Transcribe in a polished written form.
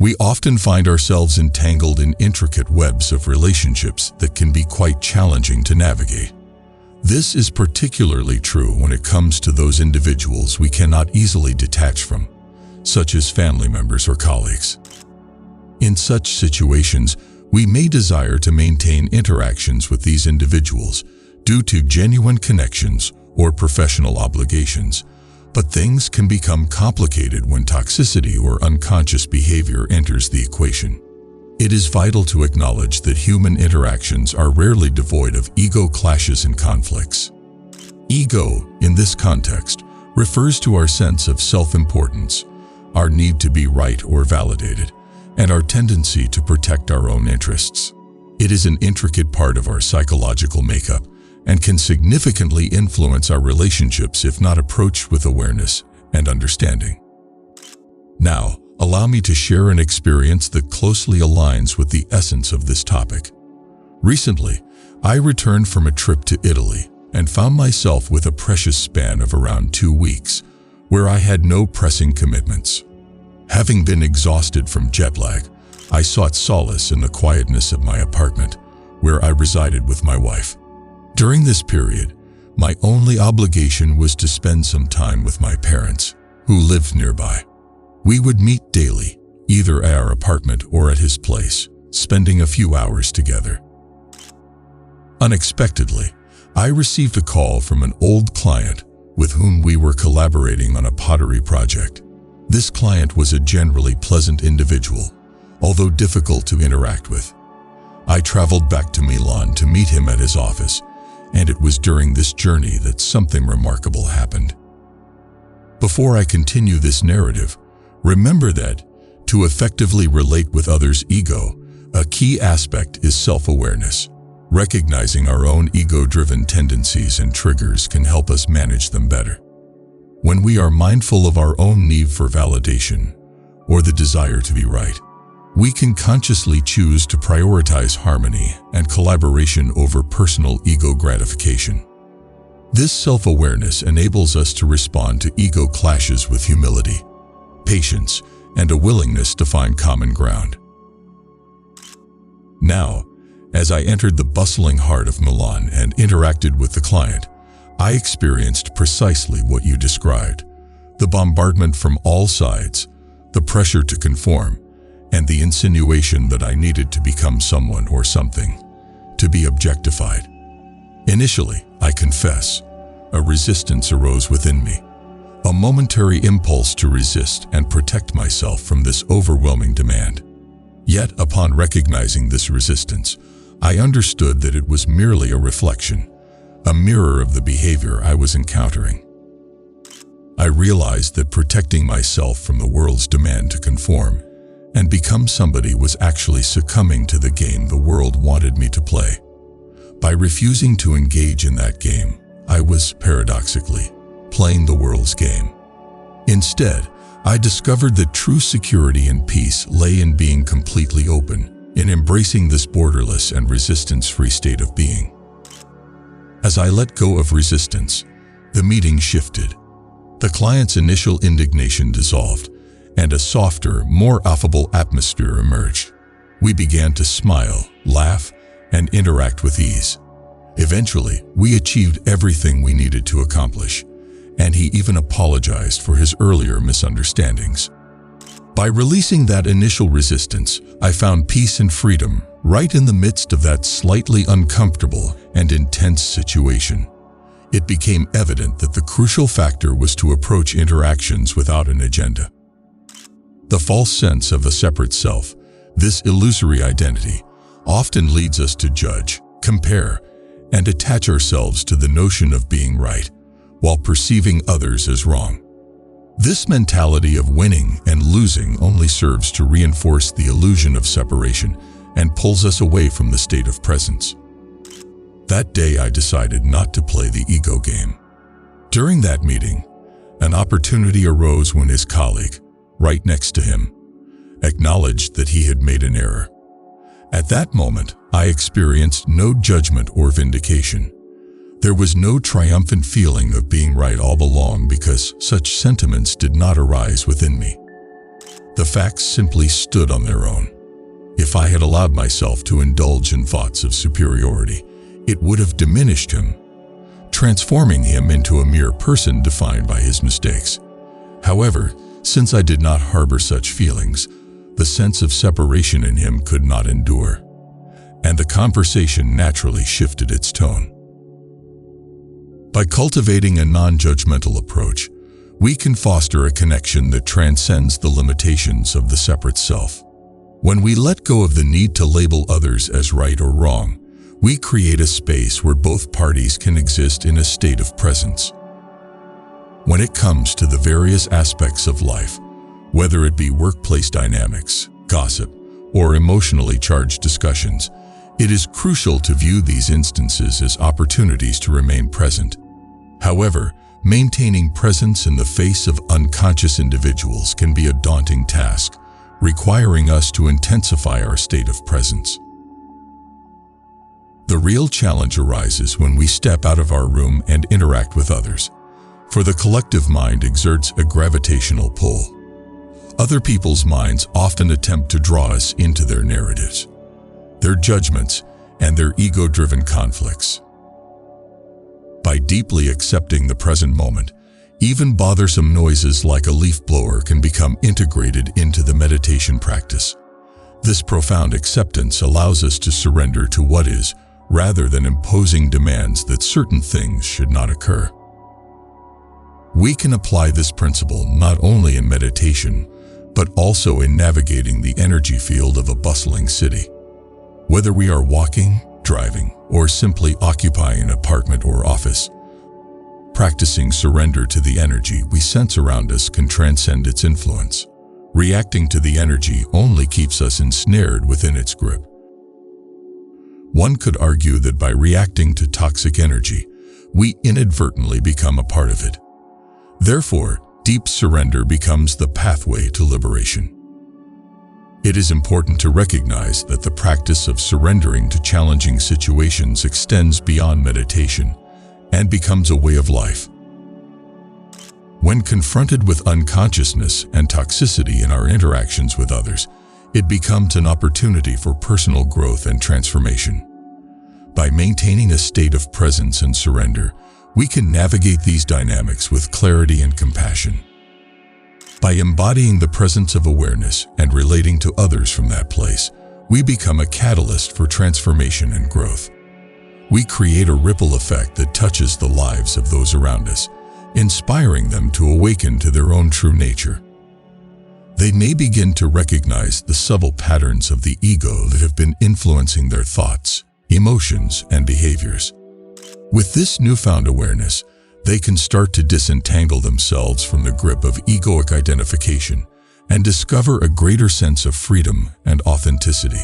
We often find ourselves entangled in intricate webs of relationships that can be quite challenging to navigate. This is particularly true when it comes to those individuals we cannot easily detach from, such as family members or colleagues. In such situations, we may desire to maintain interactions with these individuals due to genuine connections or professional obligations, but things can become complicated when toxicity or unconscious behavior enters the equation. It is vital to acknowledge that human interactions are rarely devoid of ego clashes and conflicts. Ego, in this context, refers to our sense of self-importance, our need to be right or validated, and our tendency to protect our own interests. It is an intricate part of our psychological makeup and can significantly influence our relationships if not approached with awareness and understanding. Now, allow me to share an experience that closely aligns with the essence of this topic. Recently, I returned from a trip to Italy and found myself with a precious span of around 2 weeks, where I had no pressing commitments. Having been exhausted from jet lag, I sought solace in the quietness of my apartment, where I resided with my wife. During this period, my only obligation was to spend some time with my parents, who lived nearby. We would meet daily, either at our apartment or at his place, spending a few hours together. Unexpectedly, I received a call from an old client with whom we were collaborating on a pottery project. This client was a generally pleasant individual, although difficult to interact with. I traveled back to Milan to meet him at his office, and it was during this journey that something remarkable happened. Before I continue this narrative, remember that, to effectively relate with others' ego, a key aspect is self-awareness. Recognizing our own ego-driven tendencies and triggers can help us manage them better. When we are mindful of our own need for validation, or the desire to be right, we can consciously choose to prioritize harmony and collaboration over personal ego gratification. This self-awareness enables us to respond to ego clashes with humility, patience, and a willingness to find common ground. Now, as I entered the bustling heart of Milan and interacted with the client, I experienced precisely what you described: the bombardment from all sides, the pressure to conform, and the insinuation that I needed to become someone or something, to be objectified. Initially, I confess, a resistance arose within me, a momentary impulse to resist and protect myself from this overwhelming demand. Yet, upon recognizing this resistance, I understood that it was merely a reflection, a mirror of the behavior I was encountering. I realized that protecting myself from the world's demand to conform and become somebody was actually succumbing to the game the world wanted me to play. By refusing to engage in that game, I was, paradoxically, playing the world's game. Instead, I discovered that true security and peace lay in being completely open, in embracing this borderless and resistance-free state of being. As I let go of resistance, the meeting shifted. The client's initial indignation dissolved, and a softer, more affable atmosphere emerged. We began to smile, laugh, and interact with ease. Eventually, we achieved everything we needed to accomplish, and he even apologized for his earlier misunderstandings. By releasing that initial resistance, I found peace and freedom right in the midst of that slightly uncomfortable and intense situation. It became evident that the crucial factor was to approach interactions without an agenda. The false sense of a separate self, this illusory identity, often leads us to judge, compare, and attach ourselves to the notion of being right, while perceiving others as wrong. This mentality of winning and losing only serves to reinforce the illusion of separation and pulls us away from the state of presence. That day I decided not to play the ego game. During that meeting, an opportunity arose when his colleague, right next to him, acknowledged that he had made an error. At that moment, I experienced no judgment or vindication. There was no triumphant feeling of being right all along because such sentiments did not arise within me. The facts simply stood on their own. If I had allowed myself to indulge in thoughts of superiority, it would have diminished him, transforming him into a mere person defined by his mistakes. However, since I did not harbor such feelings, the sense of separation in him could not endure, and the conversation naturally shifted its tone. By cultivating a non-judgmental approach, we can foster a connection that transcends the limitations of the separate self. When we let go of the need to label others as right or wrong, we create a space where both parties can exist in a state of presence. When it comes to the various aspects of life, whether it be workplace dynamics, gossip, or emotionally charged discussions, it is crucial to view these instances as opportunities to remain present. However, maintaining presence in the face of unconscious individuals can be a daunting task, requiring us to intensify our state of presence. The real challenge arises when we step out of our room and interact with others, for the collective mind exerts a gravitational pull. Other people's minds often attempt to draw us into their narratives, their judgments, and their ego-driven conflicts. By deeply accepting the present moment, even bothersome noises like a leaf blower can become integrated into the meditation practice. This profound acceptance allows us to surrender to what is, rather than imposing demands that certain things should not occur. We can apply this principle not only in meditation, but also in navigating the energy field of a bustling city. Whether we are walking, driving, or simply occupying an apartment or office, practicing surrender to the energy we sense around us can transcend its influence. Reacting to the energy only keeps us ensnared within its grip. One could argue that by reacting to toxic energy, we inadvertently become a part of it. Therefore, deep surrender becomes the pathway to liberation. It is important to recognize that the practice of surrendering to challenging situations extends beyond meditation and becomes a way of life. When confronted with unconsciousness and toxicity in our interactions with others, it becomes an opportunity for personal growth and transformation. By maintaining a state of presence and surrender, we can navigate these dynamics with clarity and compassion. By embodying the presence of awareness and relating to others from that place, we become a catalyst for transformation and growth. We create a ripple effect that touches the lives of those around us, inspiring them to awaken to their own true nature. They may begin to recognize the subtle patterns of the ego that have been influencing their thoughts, emotions, and behaviors. With this newfound awareness, they can start to disentangle themselves from the grip of egoic identification and discover a greater sense of freedom and authenticity.